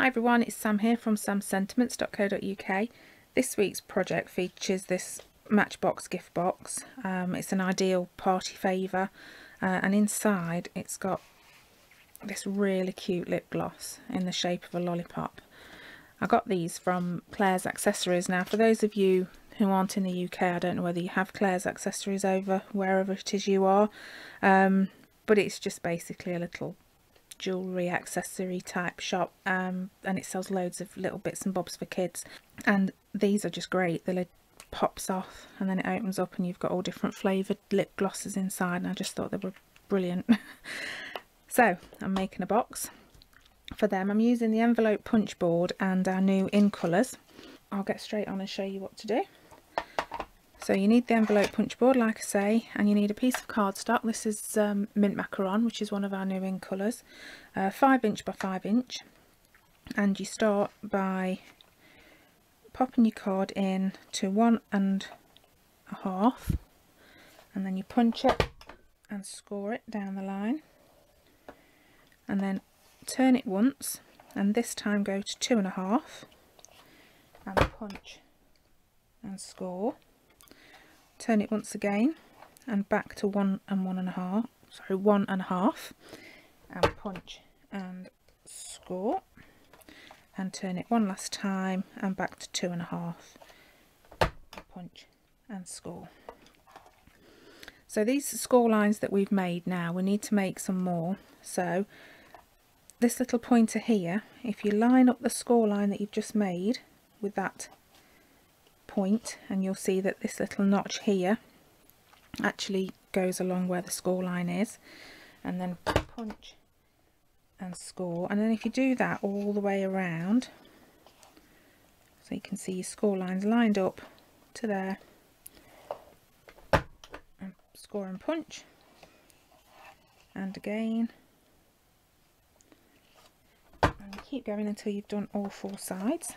Hi everyone, it's Sam here from samsentiments.co.uk. This week's project features this Matchbox gift box. It's an ideal party favour, and inside it's got this really cute lip gloss in the shape of a lollipop. I got these from Claire's Accessories. Now for those of you who aren't in the UK, I don't know whether you have Claire's Accessories over wherever it is you are, but it's just basically a little jewellery accessory type shop, and it sells loads of little bits and bobs for kids, and these are just great. The lid pops off and then it opens up and you've got all different flavoured lip glosses inside, and I just thought they were brilliant. So I'm making a box for them. I'm using the envelope punch board and our new in colours. I'll get straight on and show you what to do. So you need the envelope punch board, like I say, and you need a piece of cardstock. This is mint macaron, which is one of our new in colours, 5" by 5", and you start by popping your card in to 1 1/2, and then you punch it and score it down the line, and then turn it once, and this time go to 2 1/2 and punch and score. Turn it once again and back to 1 1/2, sorry, 1 1/2, and punch and score, and turn it one last time and back to 2 1/2, punch and score. So these score lines that we've made, now we need to make some more. So this little pointer here, if you line up the score line that you've just made with that point, and you'll see that this little notch here actually goes along where the score line is, and then punch and score. And then if you do that all the way around, so you can see your score lines lined up to there, and score and punch, and again, and keep going until you've done all 4 sides.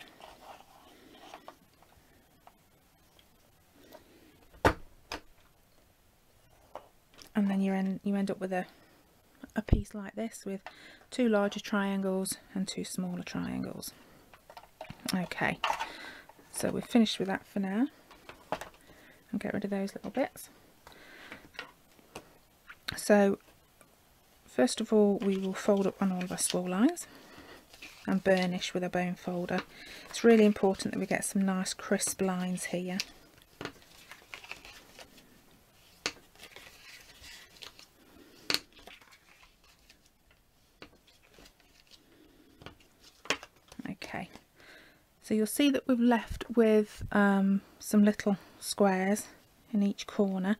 And then you end up with a piece like this with 2 larger triangles and 2 smaller triangles. Okay, so we're finished with that for now. I'll get rid of those little bits. So first of all, we will fold up on all of our score lines and burnish with a bone folder. It's really important that we get some nice crisp lines here. Okay, so you'll see that we've left with some little squares in each corner,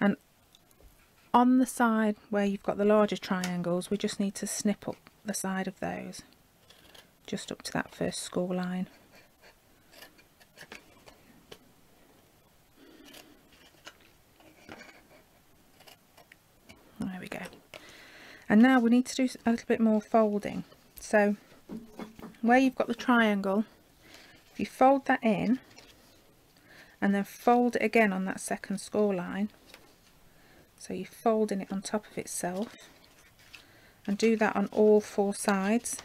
and on the side where you've got the larger triangles, we just need to snip up the side of those just up to that first score line. There we go. And now we need to do a little bit more folding. So where you've got the triangle, if you fold that in and then fold it again on that second score line, so you're folding it on top of itself, and do that on all 4 sides,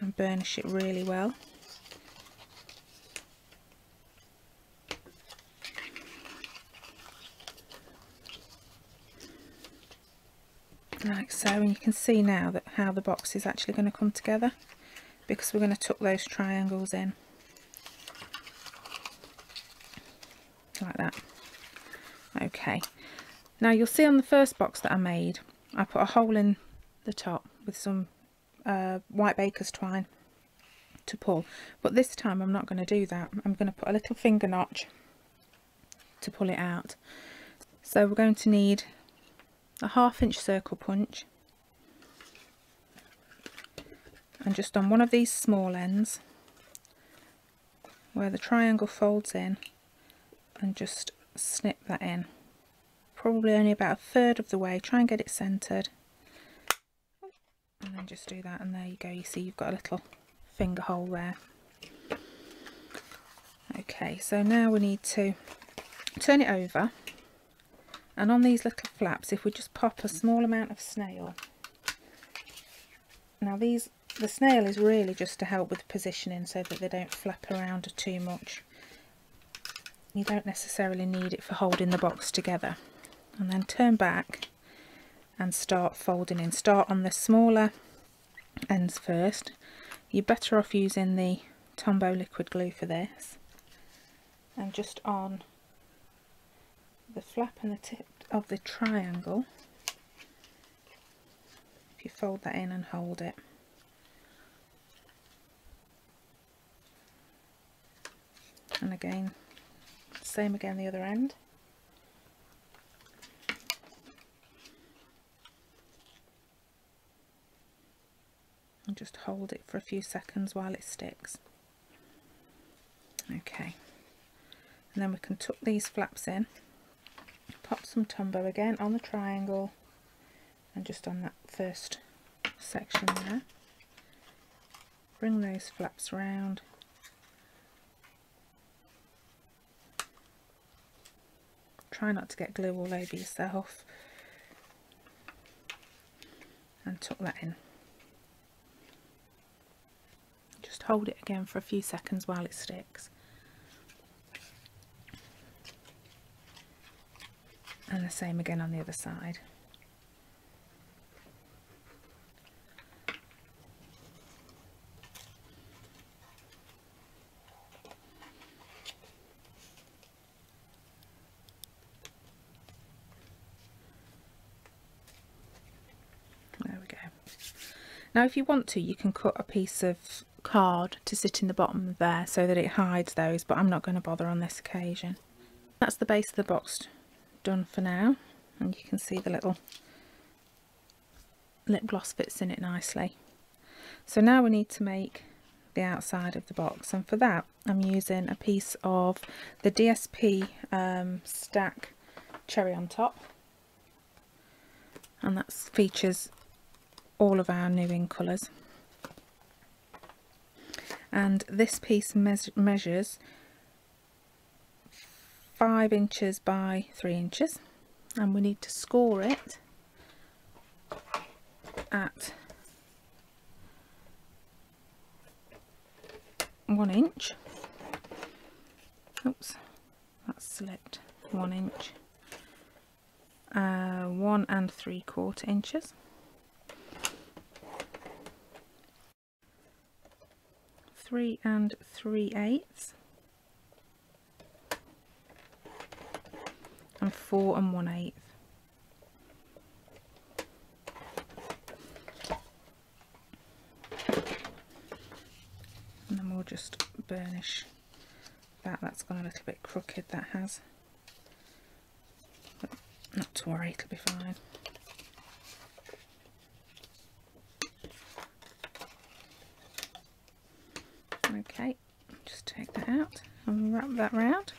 and burnish it really well. Like so, and you can see now that how the box is actually going to come together, because we're going to tuck those triangles in like that. Okay, now you'll see on the first box that I made, I put a hole in the top with some white baker's twine to pull, but this time I'm not going to do that. I'm going to put a little finger notch to pull it out. So we're going to need a 1/2 inch circle punch, and just on one of these small ends where the triangle folds in, and just snip that in, probably only about 1/3 of the way. Try and get it centered, and then just do that, and there you go. You see you've got a little finger hole there. Okay, so now we need to turn it over, and on these little flaps, if we just pop a small amount of snail Now the snail is really just to help with positioning so that they don't flap around too much. You don't necessarily need it for holding the box together. And then turn back and start folding in. Start on the smaller ends first. You're better off using the Tombow liquid glue for this. And just on the flap and the tip of the triangle, if you fold that in and hold it. And again, same again the other end. And just hold it for a few seconds while it sticks. Okay, and then we can tuck these flaps in, pop some Tombow again on the triangle and just on that first section there. Bring those flaps round. Try not to get glue all over yourself. And tuck that in. Just hold it again for a few seconds while it sticks. And the same again on the other side. There we go. Now if you want to, you can cut a piece of card to sit in the bottom there so that it hides those, but I'm not going to bother on this occasion. That's the base of the box done for now, and you can see the little lip gloss fits in it nicely. So now we need to make the outside of the box, and for that I'm using a piece of the DSP stack cherry on top, and that features all of our new ink colours. And this piece measures 5 inches by 3 inches, and we need to score it at 1 inch. Oops, that's slipped. 1 inch, 1 3/4 inches, 3 3/8, and 4 1/8. And then we'll just burnish that. That's gone a little bit crooked, that has. But not to worry, it'll be fine. Okay, just take that out and wrap that round.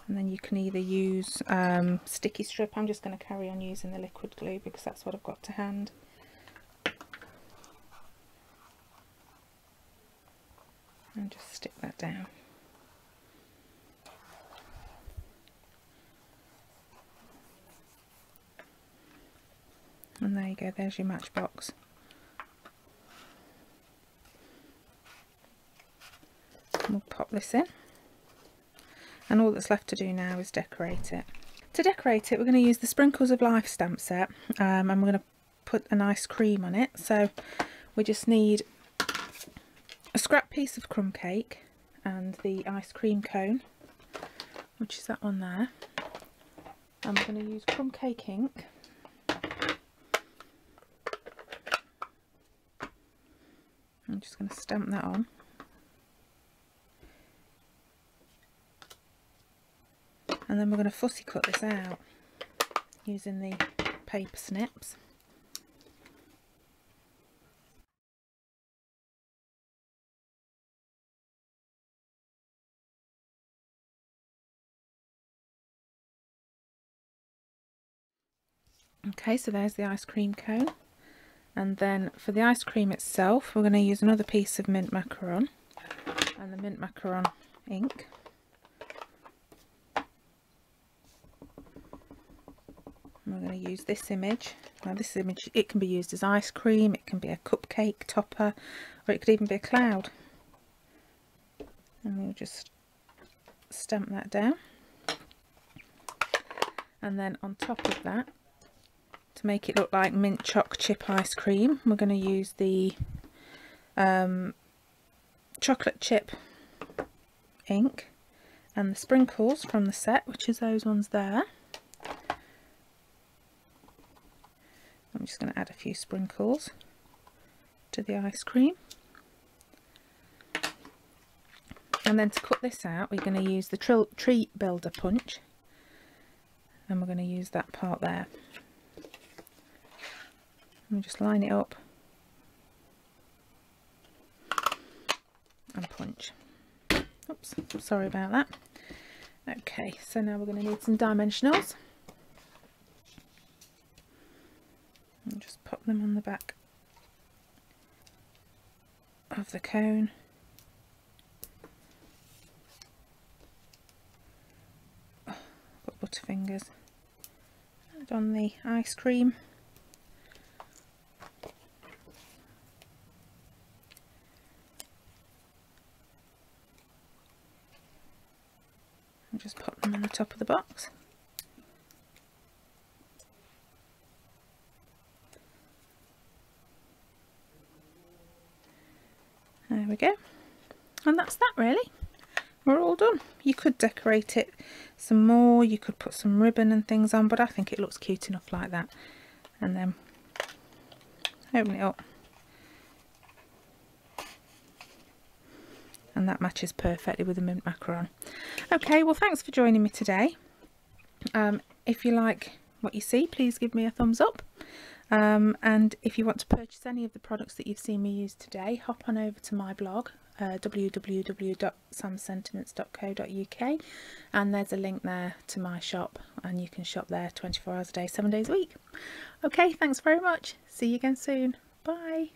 And then you can either use sticky strip. I'm just going to carry on using the liquid glue because that's what I've got to hand. And just stick that down. And there you go, there's your matchbox. We'll pop this in. And all that's left to do now is decorate it. To decorate it, we're going to use the Sprinkles of Life stamp set, and we're going to put a nice cream on it. So we just need a scrap piece of crumb cake and the ice cream cone, which is that one there. And we're going to use crumb cake ink. I'm just going to stamp that on. And then we're going to fussy cut this out using the paper snips. Okay, so there's the ice cream cone. And then for the ice cream itself, we're going to use another piece of mint macaron and the mint macaron ink. And we're going to use this image. Now this image, it can be used as ice cream, it can be a cupcake topper, or it could even be a cloud. And we'll just stamp that down. And then on top of that, to make it look like mint choc chip ice cream, we're going to use the chocolate chip ink and the sprinkles from the set, which is those ones there. I'm just going to add a few sprinkles to the ice cream. And then to cut this out, we're going to use the tree builder punch, and we're going to use that part there. And just line it up and punch. Oops, sorry about that. Okay, so now we're going to need some dimensionals. And just pop them on the back of the cone. Oh, got butterfingers. And on the ice cream. And just pop them on the top of the box. There we go, and that's that really. We're all done. You could decorate it some more, you could put some ribbon and things on, but I think it looks cute enough like that. And then open it up, and that matches perfectly with the mint macaron. Okay, well thanks for joining me today. If you like what you see, please give me a thumbs up. And if you want to purchase any of the products that you've seen me use today, hop on over to my blog, www.samsentiments.co.uk, and there's a link there to my shop, and you can shop there 24 hours a day, 7 days a week. Okay, thanks very much. See you again soon. Bye.